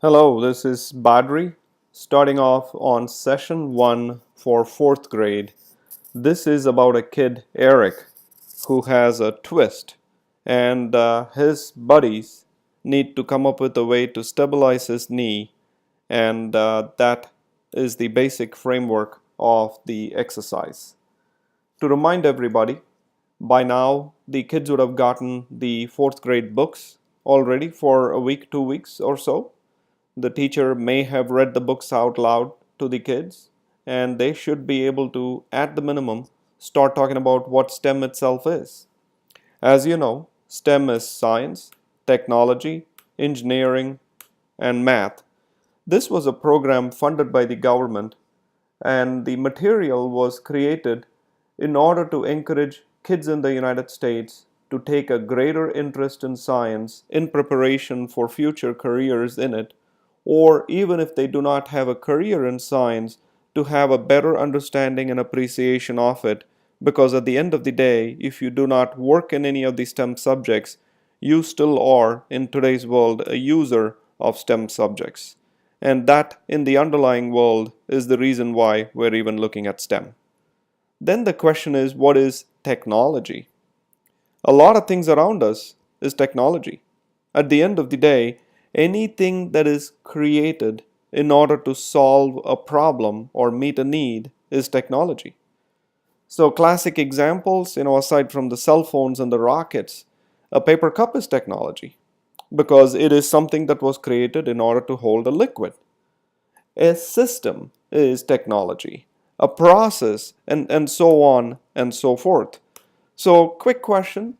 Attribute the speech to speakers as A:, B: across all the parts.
A: Hello, this is Badri, starting off on session 1 for 4th grade. This is about a kid, Eric, who has a twist, and his buddies need to come up with a way to stabilize his knee, and that is the basic framework of the exercise. To remind everybody, by now the kids would have gotten the 4th grade books already for a week, 2 weeks or so. The teacher may have read the books out loud to the kids, and they should be able to, at the minimum, start talking about what STEM itself is. As you know, STEM is science, technology, engineering, and math. This was a program funded by the government, and the material was created in order to encourage kids in the United States to take a greater interest in science in preparation for future careers in it, or even if they do not have a career in science, to have a better understanding and appreciation of it. Because at the end of the day, if you do not work in any of the STEM subjects, you still are, in today's world, a user of STEM subjects. And that, in the underlying world, is the reason why we're even looking at STEM. Then the question is, what is technology? A lot of things around us is technology. At the end of the day, anything that is created in order to solve a problem or meet a need is technology. So classic examples, aside from the cell phones and the rockets, a paper cup is technology because it is something that was created in order to hold a liquid. A system is technology, a process, and so on and so forth. So, quick question,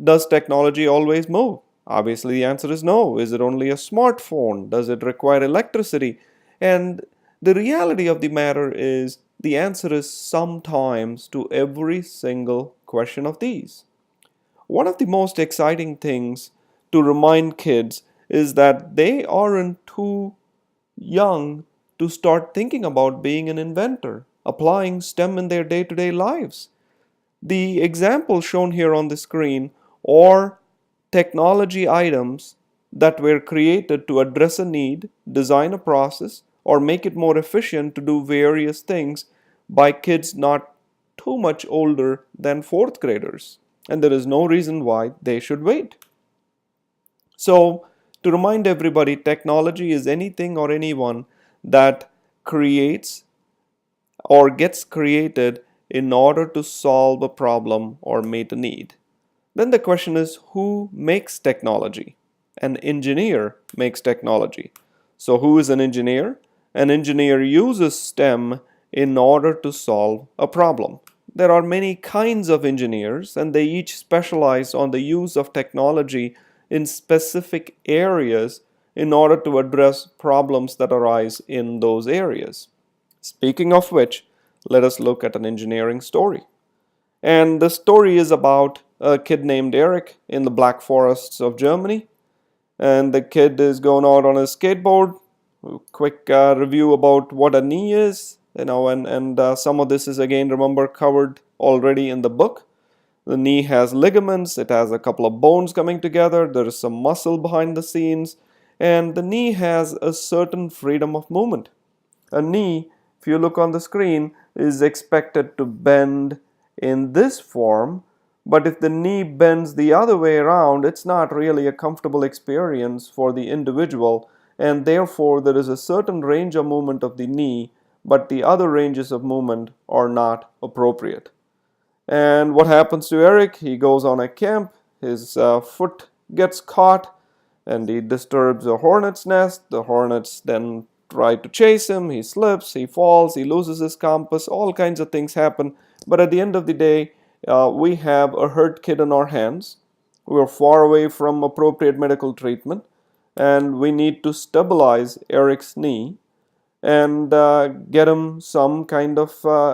A: does technology always move? Obviously, the answer is no. Is it only a smartphone? Does it require electricity? And the reality of the matter is the answer is sometimes to every single question of these. One of the most exciting things to remind kids is that they aren't too young to start thinking about being an inventor, applying STEM in their day to day lives. The examples shown here on the screen are technology items that were created to address a need, design a process, or make it more efficient to do various things by kids not too much older than 4th graders. And there is no reason why they should wait. So, to remind everybody, technology is anything or anyone that creates or gets created in order to solve a problem or meet a need. Then the question is, who makes technology? An engineer makes technology. So who is an engineer? An engineer uses STEM in order to solve a problem. There are many kinds of engineers, and they each specialize on the use of technology in specific areas in order to address problems that arise in those areas. Speaking of which, let us look at an engineering story. And the story is about a kid named Eric in the Black Forests of Germany. And the kid is going out on his skateboard. Quick review about what a knee is, and some of this is again, remember, covered already in the book. The knee has ligaments, it has a couple of bones coming together, there is some muscle behind the scenes, and the knee has a certain freedom of movement. A knee, if you look on the screen, is expected to bend in this form, but if the knee bends the other way around, it's not really a comfortable experience for the individual, and therefore there is a certain range of movement of the knee, but the other ranges of movement are not appropriate. And what happens to Eric? He goes on a camp, his foot gets caught, and he disturbs a hornet's nest. The hornets then try to chase him, he slips, he falls, he loses his compass, all kinds of things happen. But at the end of the day, we have a hurt kid in our hands. We're far away from appropriate medical treatment, and we need to stabilize Eric's knee and get him some kind of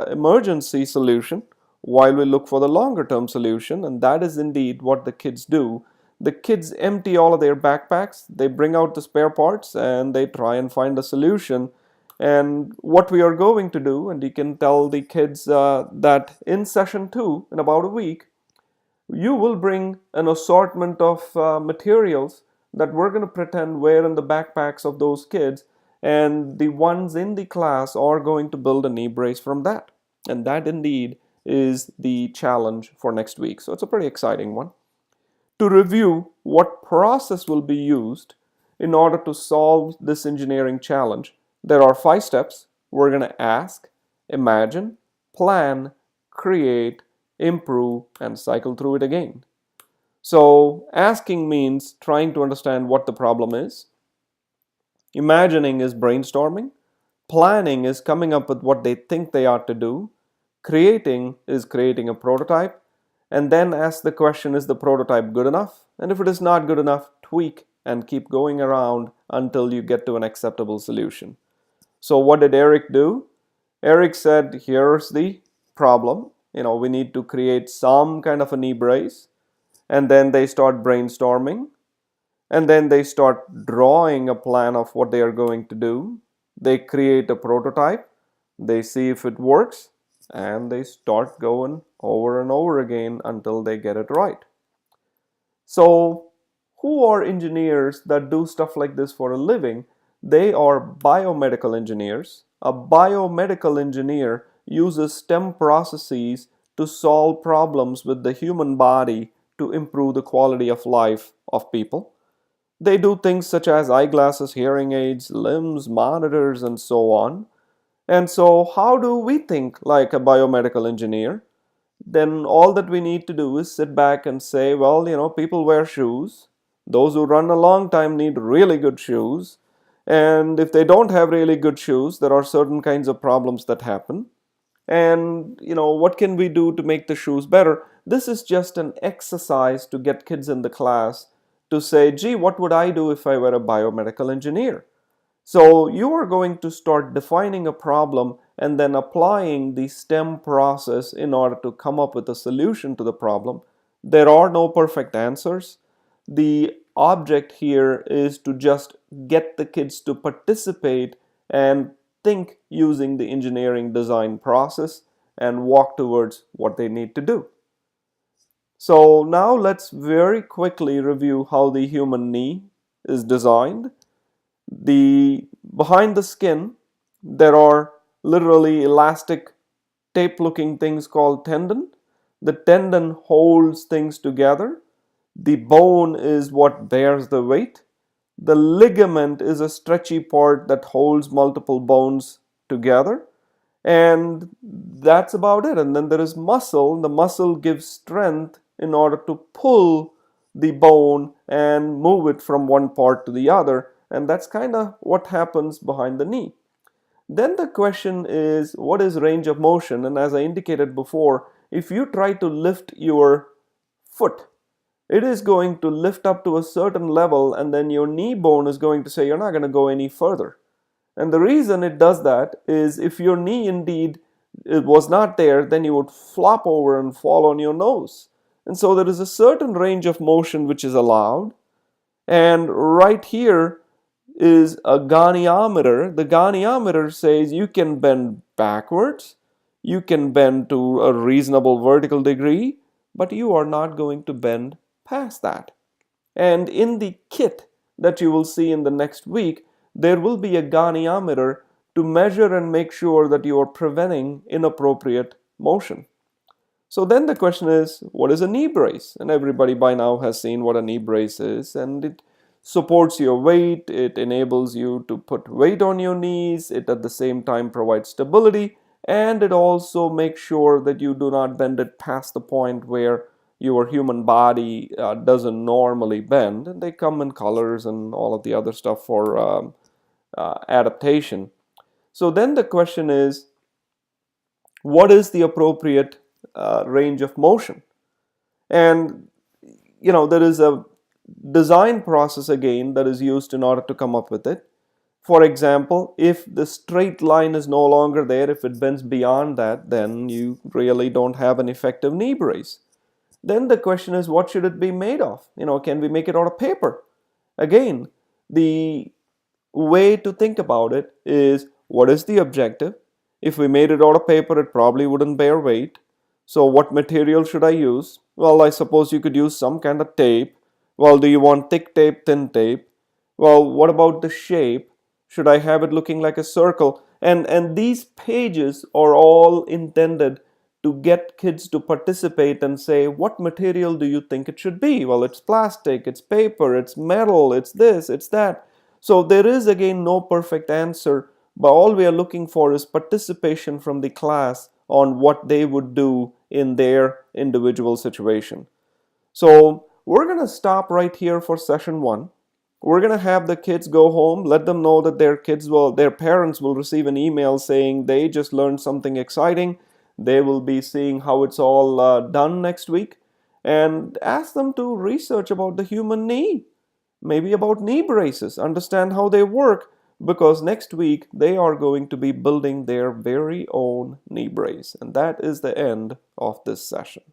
A: emergency solution while we look for the longer term solution. And that is indeed what the kids do. The kids empty all of their backpacks, they bring out the spare parts, and they try and find a solution. And what we are going to do, and you can tell the kids that in session 2, in about a week, you will bring an assortment of materials that we're going to pretend we're in the backpacks of those kids, and the ones in the class are going to build a knee brace from that. And that indeed is the challenge for next week. So it's a pretty exciting one. To review what process will be used in order to solve this engineering challenge, there are 5 steps. We're going to ask, imagine, plan, create, improve, and cycle through it again. So asking means trying to understand what the problem is. Imagining is brainstorming. Planning is coming up with what they think they ought to do. Creating is creating a prototype. And then ask the question, is the prototype good enough? And if it is not good enough, tweak and keep going around until you get to an acceptable solution. So what did Eric do? Eric said, here's the problem. We need to create some kind of a knee brace. And then they start brainstorming. And then they start drawing a plan of what they are going to do. They create a prototype. They see if it works. And they start going over and over again until they get it right. So, who are engineers that do stuff like this for a living? They are biomedical engineers. A biomedical engineer uses STEM processes to solve problems with the human body to improve the quality of life of people. They do things such as eyeglasses, hearing aids, limbs, monitors, and so on. And so how do we think like a biomedical engineer? Then all that we need to do is sit back and say, well, people wear shoes. Those who run a long time need really good shoes. And if they don't have really good shoes, there are certain kinds of problems that happen. And, what can we do to make the shoes better? This is just an exercise to get kids in the class to say, gee, what would I do if I were a biomedical engineer? So you are going to start defining a problem and then applying the STEM process in order to come up with a solution to the problem. There are no perfect answers. The object here is to just get the kids to participate and think using the engineering design process and walk towards what they need to do. So now let's very quickly review how the human knee is designed. Behind the skin, there are literally elastic tape looking things called tendon. The tendon holds things together. The bone is what bears the weight. The ligament is a stretchy part that holds multiple bones together. And that's about it. And then there is muscle. The muscle gives strength in order to pull the bone and move it from one part to the other. And that's kind of what happens behind the knee. Then the question is, what is range of motion? And as I indicated before, if you try to lift your foot, it is going to lift up to a certain level, and then your knee bone is going to say you're not going to go any further. And the reason it does that is if your knee indeed it was not there, then you would flop over and fall on your nose. And so there is a certain range of motion which is allowed. And right here is a goniometer. The goniometer says you can bend backwards, you can bend to a reasonable vertical degree, but you are not going to bend past that. And in the kit that you will see in the next week, there will be a goniometer to measure and make sure that you are preventing inappropriate motion. So then the question is, what is a knee brace? And everybody by now has seen what a knee brace is, and it supports your weight, it enables you to put weight on your knees, it at the same time provides stability, and it also makes sure that you do not bend it past the point where your human body doesn't normally bend. And they come in colors and all of the other stuff for adaptation. So then the question is, what is the appropriate range of motion? And there is a design process again that is used in order to come up with it. For example, if the straight line is no longer there, if it bends beyond that, then you really don't have an effective knee brace. Then the question is, what should it be made of? Can we make it out of paper? Again, the way to think about it is, what is the objective? If we made it out of paper, it probably wouldn't bear weight. So what material should I use? Well, I suppose you could use some kind of tape. Well, do you want thick tape, thin tape? Well, what about the shape? Should I have it looking like a circle? And these pages are all intended to get kids to participate and say, what material do you think it should be? Well, it's plastic, it's paper, it's metal, it's this, it's that. So there is again no perfect answer, but all we are looking for is participation from the class on what they would do in their individual situation. So we're going to stop right here for session one. We're going to have the kids go home, let them know that their parents will receive an email saying they just learned something exciting. They will be seeing how it's all done next week, and ask them to research about the human knee, maybe about knee braces, understand how they work, because next week they are going to be building their very own knee brace. And that is the end of this session.